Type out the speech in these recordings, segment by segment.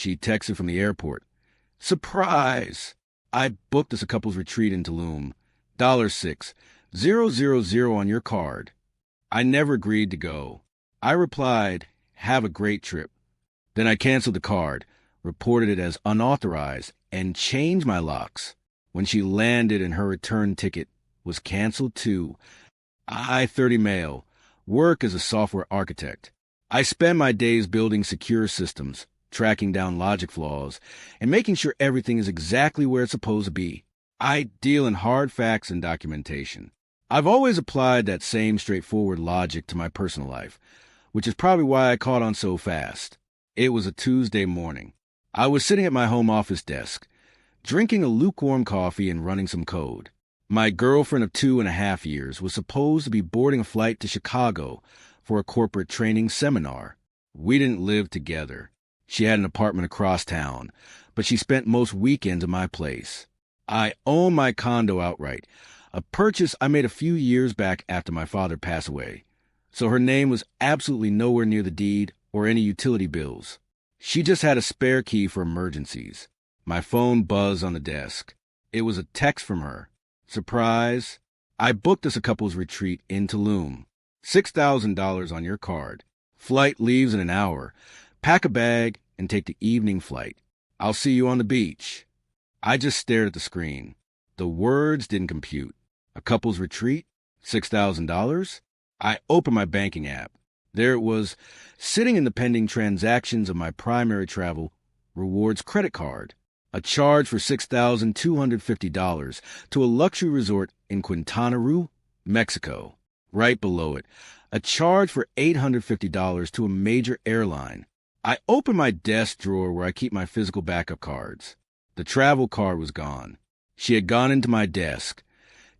She texted from the airport. Surprise! I booked us a couple's retreat in Tulum. $6,000 on your card. I never agreed to go. I replied, have a great trip. Then I canceled the card, reported it as unauthorized, and changed my locks. When she landed and her return ticket was canceled too. I-30 male, work as a software architect. I spend my days building secure systems, tracking down logic flaws, and making sure everything is exactly where it's supposed to be. I deal in hard facts and documentation. I've always applied that same straightforward logic to my personal life, which is probably why I caught on so fast. It was a Tuesday morning. I was sitting at my home office desk, drinking a lukewarm coffee and running some code. My girlfriend of 2.5 years was supposed to be boarding a flight to Chicago for a corporate training seminar. We didn't live together. She had an apartment across town, but she spent most weekends at my place. I own my condo outright, a purchase I made a few years back after my father passed away, so her name was absolutely nowhere near the deed or any utility bills. She just had a spare key for emergencies. My phone buzzed on the desk. It was a text from her. Surprise! I booked us a couple's retreat in Tulum. $6,000 on your card. Flight leaves in an hour. Pack a bag and take the evening flight. I'll see you on the beach. I just stared at the screen. The words didn't compute. A couple's retreat? $6,000? I opened my banking app. There it was, sitting in the pending transactions of my primary travel rewards credit card. A charge for $6,250 to a luxury resort in Quintana Roo, Mexico. Right below it, a charge for $850 to a major airline. I opened my desk drawer where I keep my physical backup cards. The travel card was gone. She had gone into my desk,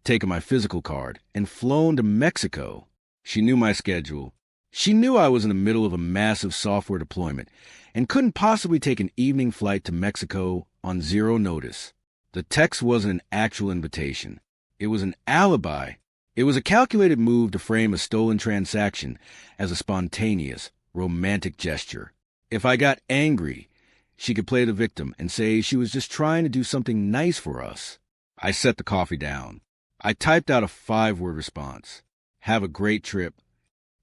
taken my physical card, and flown to Mexico. She knew my schedule. She knew I was in the middle of a massive software deployment and couldn't possibly take an evening flight to Mexico on zero notice. The text wasn't an actual invitation. It was an alibi. It was a calculated move to frame a stolen transaction as a spontaneous, romantic gesture. If I got angry, she could play the victim and say she was just trying to do something nice for us. I set the coffee down. I typed out a 5-word response. Have a great trip.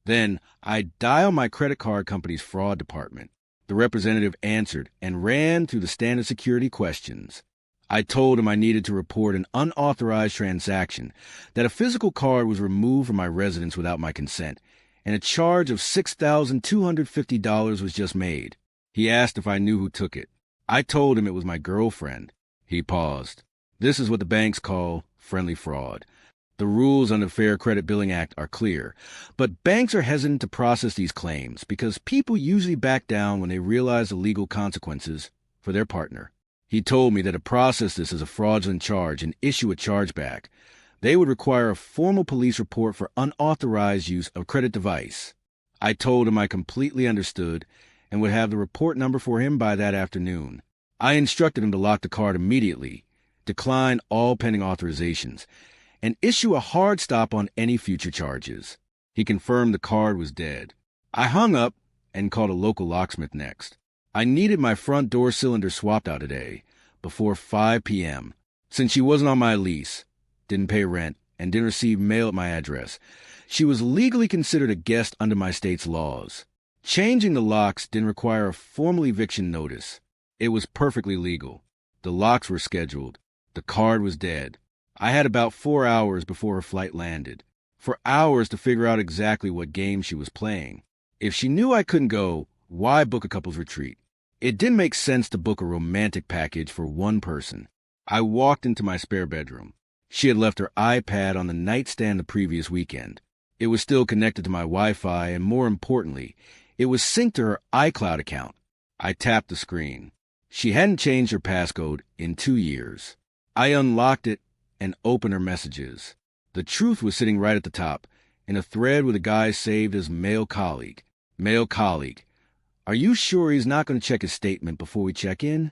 Then I dialed my credit card company's fraud department. The representative answered and ran through the standard security questions. I told him I needed to report an unauthorized transaction, that a physical card was removed from my residence without my consent, and a charge of $6,250 was just made. He asked if I knew who took it. I told him it was my girlfriend. He paused. This is what the banks call friendly fraud. The rules under the Fair Credit Billing Act are clear, but banks are hesitant to process these claims because people usually back down when they realize the legal consequences for their partner. He told me that to process this as a fraudulent charge and issue a chargeback, they would require a formal police report for unauthorized use of credit device. I told him I completely understood and would have the report number for him by that afternoon. I instructed him to lock the card immediately, decline all pending authorizations, and issue a hard stop on any future charges. He confirmed the card was dead. I hung up and called a local locksmith next. I needed my front door cylinder swapped out today, before 5 p.m. Since she wasn't on my lease, didn't pay rent, and didn't receive mail at my address, she was legally considered a guest under my state's laws. Changing the locks didn't require a formal eviction notice. It was perfectly legal. The locks were scheduled. The card was dead. I had about 4 hours before her flight landed. For hours to figure out exactly what game she was playing. If she knew I couldn't go, why book a couple's retreat? It didn't make sense to book a romantic package for one person. I walked into my spare bedroom. She had left her iPad on the nightstand the previous weekend. It was still connected to my Wi-Fi, and more importantly, it was synced to her iCloud account. I tapped the screen. She hadn't changed her passcode in 2 years. I unlocked it and opened her messages. The truth was sitting right at the top, in a thread with a guy saved as male colleague. Male colleague. Are you sure he's not going to check his statement before we check in?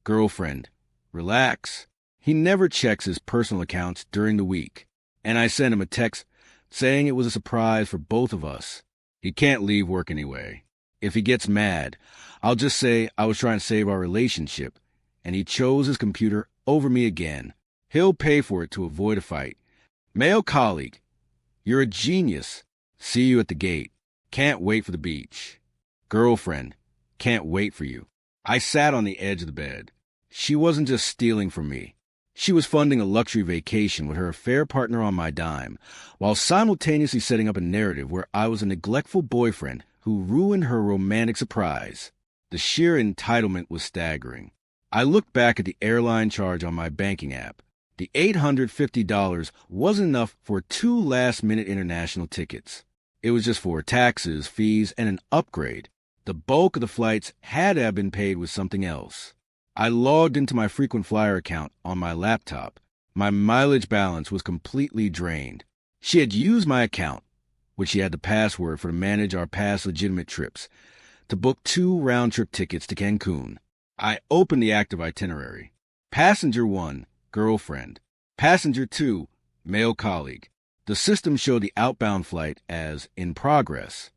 Girlfriend. Relax. He never checks his personal accounts during the week. And I sent him a text saying it was a surprise for both of us. He can't leave work anyway. If he gets mad, I'll just say I was trying to save our relationship, and he chose his computer over me again. He'll pay for it to avoid a fight. Male colleague, you're a genius. See you at the gate. Can't wait for the beach. Girlfriend, can't wait for you. I sat on the edge of the bed. She wasn't just stealing from me. She was funding a luxury vacation with her affair partner on my dime, while simultaneously setting up a narrative where I was a neglectful boyfriend who ruined her romantic surprise. The sheer entitlement was staggering. I looked back at the airline charge on my banking app. The $850 wasn't enough for 2 last-minute international tickets. It was just for taxes, fees, and an upgrade. The bulk of the flights had to have been paid with something else. I logged into my frequent flyer account on my laptop. My mileage balance was completely drained. She had used my account, which she had the password for to manage our past legitimate trips, to book 2 round-trip tickets to Cancun. I opened the active itinerary. Passenger 1, girlfriend. Passenger 2, male colleague. The system showed the outbound flight as in progress.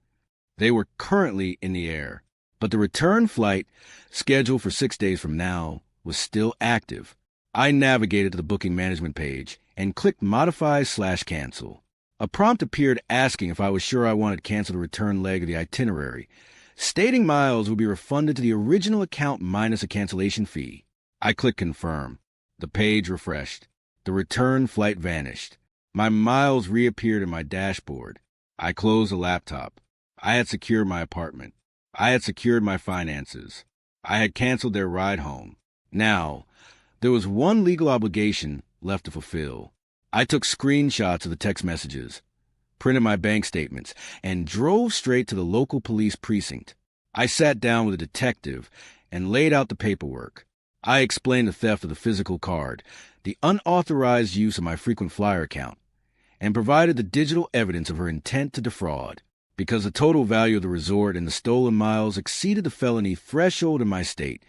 They were currently in the air, but the return flight, scheduled for 6 days from now, was still active. I navigated to the booking management page and clicked Modify/Cancel. A prompt appeared asking if I was sure I wanted to cancel the return leg of the itinerary, stating miles would be refunded to the original account minus a cancellation fee. I clicked Confirm. The page refreshed. The return flight vanished. My miles reappeared in my dashboard. I closed the laptop. I had secured my apartment. I had secured my finances. I had canceled their ride home. Now, there was one legal obligation left to fulfill. I took screenshots of the text messages, printed my bank statements, and drove straight to the local police precinct. I sat down with a detective and laid out the paperwork. I explained the theft of the physical card, the unauthorized use of my frequent flyer account, and provided the digital evidence of her intent to defraud. Because the total value of the resort and the stolen miles exceeded the felony threshold in my state,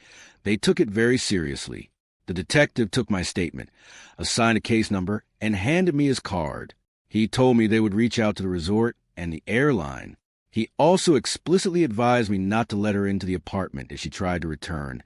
they took it very seriously. The detective took my statement, assigned a case number, and handed me his card. He told me they would reach out to the resort and the airline. He also explicitly advised me not to let her into the apartment if she tried to return,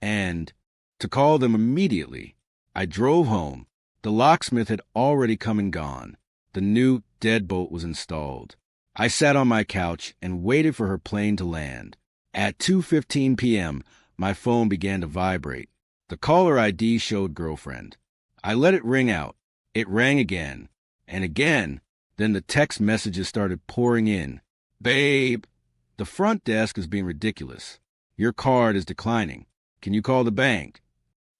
and to call them immediately. I drove home. The locksmith had already come and gone. The new deadbolt was installed. I sat on my couch and waited for her plane to land. At 2:15 p.m., my phone began to vibrate. The caller ID showed girlfriend. I let it ring out. It rang again, and again. Then the text messages started pouring in. Babe, the front desk is being ridiculous. Your card is declining. Can you call the bank?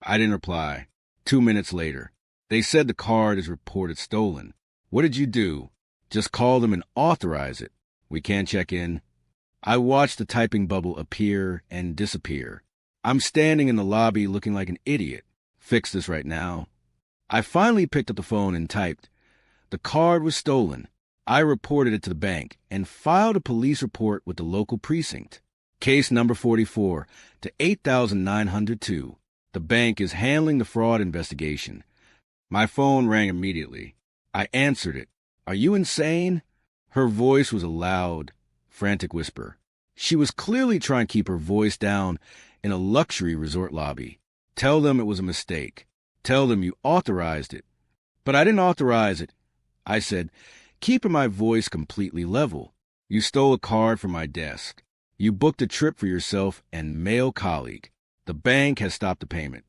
I didn't reply. 2 minutes later, they said the card is reported stolen. What did you do? Just call them and authorize it. We can't check in. I watched the typing bubble appear and disappear. I'm standing in the lobby looking like an idiot. Fix this right now. I finally picked up the phone and typed. The card was stolen. I reported it to the bank and filed a police report with the local precinct. Case number 44 to 8902. The bank is handling the fraud investigation. My phone rang immediately. I answered it. Are you insane? Her voice was a loud, frantic whisper. She was clearly trying to keep her voice down in a luxury resort lobby. Tell them it was a mistake. Tell them you authorized it. But I didn't authorize it. I said, keeping my voice completely level. You stole a card from my desk. You booked a trip for yourself and male colleague. The bank has stopped the payment.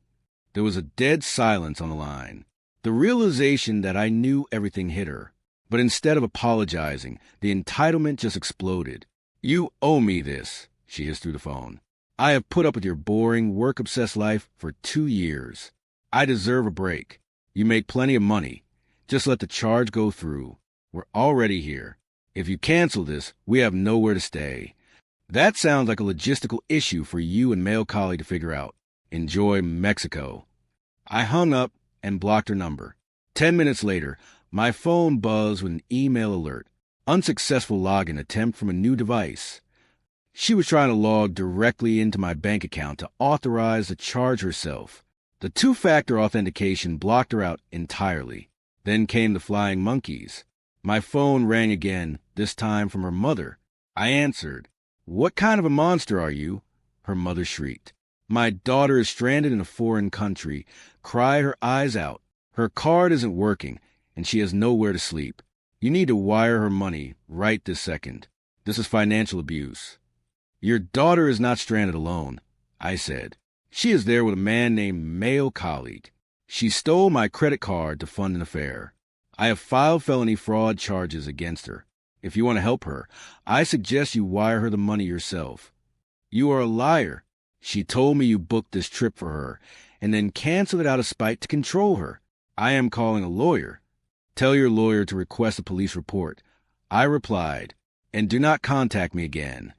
There was a dead silence on the line. The realization that I knew everything hit her. But instead of apologizing, the entitlement just exploded. You owe me this, she hissed through the phone. I have put up with your boring, work-obsessed life for 2 years. I deserve a break. You make plenty of money. Just let the charge go through. We're already here. If you cancel this, we have nowhere to stay. That sounds like a logistical issue for you and male colleague to figure out. Enjoy Mexico. I hung up and blocked her number. 10 minutes later, my phone buzzed with an email alert. Unsuccessful login attempt from a new device. She was trying to log directly into my bank account to authorize the charge herself. The 2-factor authentication blocked her out entirely. Then came the flying monkeys. My phone rang again, this time from her mother. I answered. "What kind of a monster are you?" her mother shrieked. "My daughter is stranded in a foreign country," cried her eyes out. "Her card isn't working, and she has nowhere to sleep. You need to wire her money right this second. This is financial abuse." "Your daughter is not stranded alone," I said. "She is there with a man named male colleague. She stole my credit card to fund an affair. I have filed felony fraud charges against her. If you want to help her, I suggest you wire her the money yourself." "You are a liar. She told me you booked this trip for her and then canceled it out of spite to control her. I am calling a lawyer." "Tell your lawyer to request a police report," I replied, "and do not contact me again."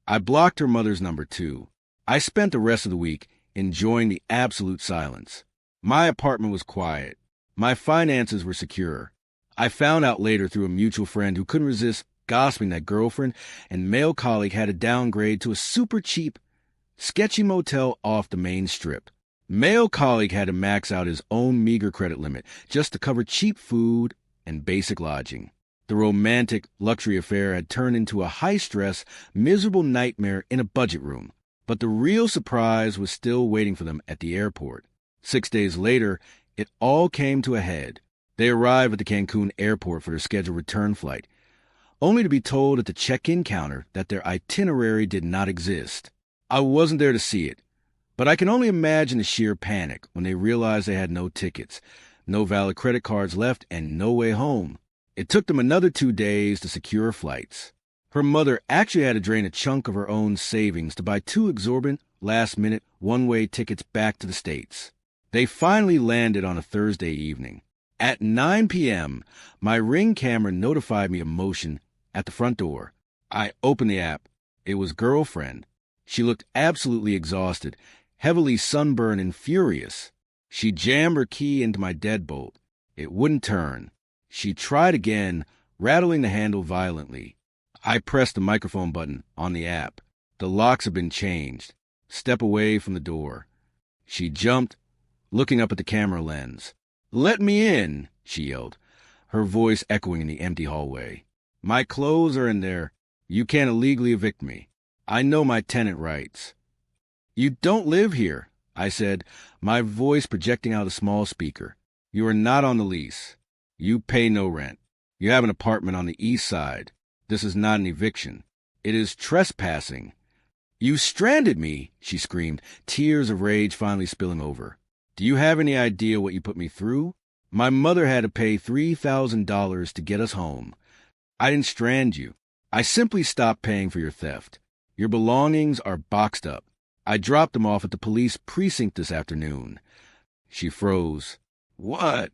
I blocked her mother's number too. I spent the rest of the week enjoying the absolute silence. My apartment was quiet. My finances were secure. I found out later through a mutual friend who couldn't resist gossiping that girlfriend and male colleague had to downgrade to a super cheap, sketchy motel off the main strip. Male colleague had to max out his own meager credit limit just to cover cheap food and basic lodging. The romantic luxury affair had turned into a high-stress, miserable nightmare in a budget room. But the real surprise was still waiting for them at the airport. 6 days later, it all came to a head. They arrived at the Cancun airport for their scheduled return flight, only to be told at the check-in counter that their itinerary did not exist. I wasn't there to see it, but I can only imagine the sheer panic when they realized they had no tickets, no valid credit cards left, and no way home. It took them another 2 days to secure flights. Her mother actually had to drain a chunk of her own savings to buy 2 exorbitant, last-minute, one-way tickets back to the States. They finally landed on a Thursday evening. At 9 p.m., my Ring camera notified me of motion at the front door. I opened the app. It was girlfriend. She looked absolutely exhausted, heavily sunburned and furious. She jammed her key into my deadbolt. It wouldn't turn. She tried again, rattling the handle violently. I pressed the microphone button on the app. The locks had been changed. Step away from the door. She jumped, looking up at the camera lens. "Let me in," she yelled, her voice echoing in the empty hallway. "My clothes are in there. You can't illegally evict me. I know my tenant rights." "You don't live here," I said, my voice projecting out a small speaker. "You are not on the lease. You pay no rent. You have an apartment on the east side. This is not an eviction. It is trespassing." "You stranded me," she screamed, tears of rage finally spilling over. "Do you have any idea what you put me through? My mother had to pay $3,000 to get us home. I didn't strand you. I simply stopped paying for your theft. Your belongings are boxed up. I dropped them off at the police precinct this afternoon." She froze. "What?"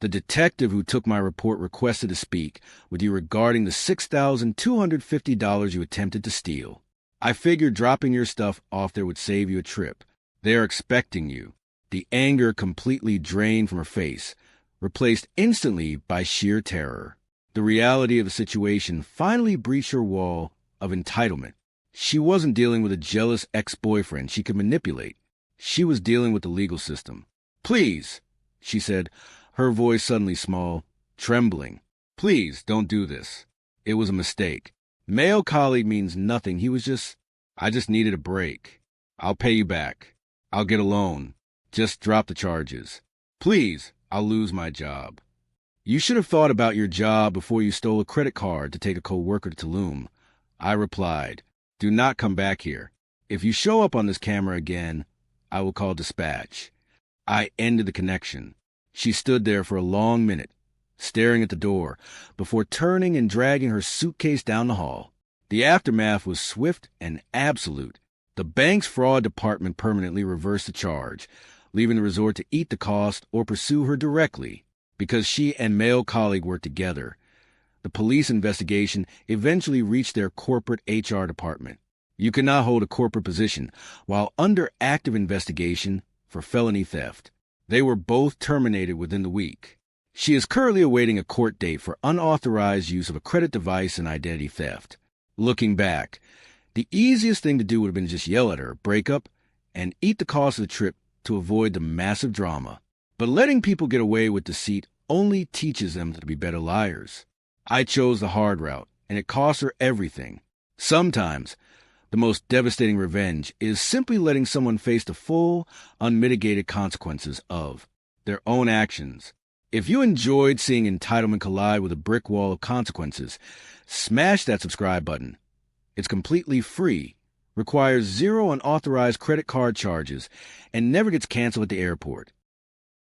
"The detective who took my report requested to speak with you regarding the $6,250 you attempted to steal. I figured dropping your stuff off there would save you a trip. They are expecting you." The anger completely drained from her face, replaced instantly by sheer terror. The reality of the situation finally breached her wall of entitlement. She wasn't dealing with a jealous ex-boyfriend she could manipulate. She was dealing with the legal system. "Please," she said, her voice suddenly small, trembling. "Please don't do this. It was a mistake. Male colleague means nothing. I just needed a break. I'll pay you back. I'll get a loan. Just drop the charges. Please, I'll lose my job." "You should have thought about your job before you stole a credit card to take a co-worker to Tulum," I replied. "Do not come back here. If you show up on this camera again, I will call dispatch." I ended the connection. She stood there for a long minute, staring at the door, before turning and dragging her suitcase down the hall. The aftermath was swift and absolute. The bank's fraud department permanently reversed the charge, leaving the resort to eat the cost or pursue her directly, because she and male colleague worked together. The police investigation eventually reached their corporate HR department. You cannot hold a corporate position while under active investigation for felony theft. They were both terminated within the week. She is currently awaiting a court date for unauthorized use of a credit device and identity theft. Looking back, the easiest thing to do would have been just yell at her, break up, and eat the cost of the trip to avoid the massive drama. But letting people get away with deceit only teaches them to be better liars. I chose the hard route, and it cost her everything. Sometimes, The most devastating revenge is simply letting someone face the full, unmitigated consequences of their own actions. If you enjoyed seeing entitlement collide with a brick wall of consequences, smash that subscribe button. It's completely free, requires zero unauthorized credit card charges, and never gets canceled at the airport.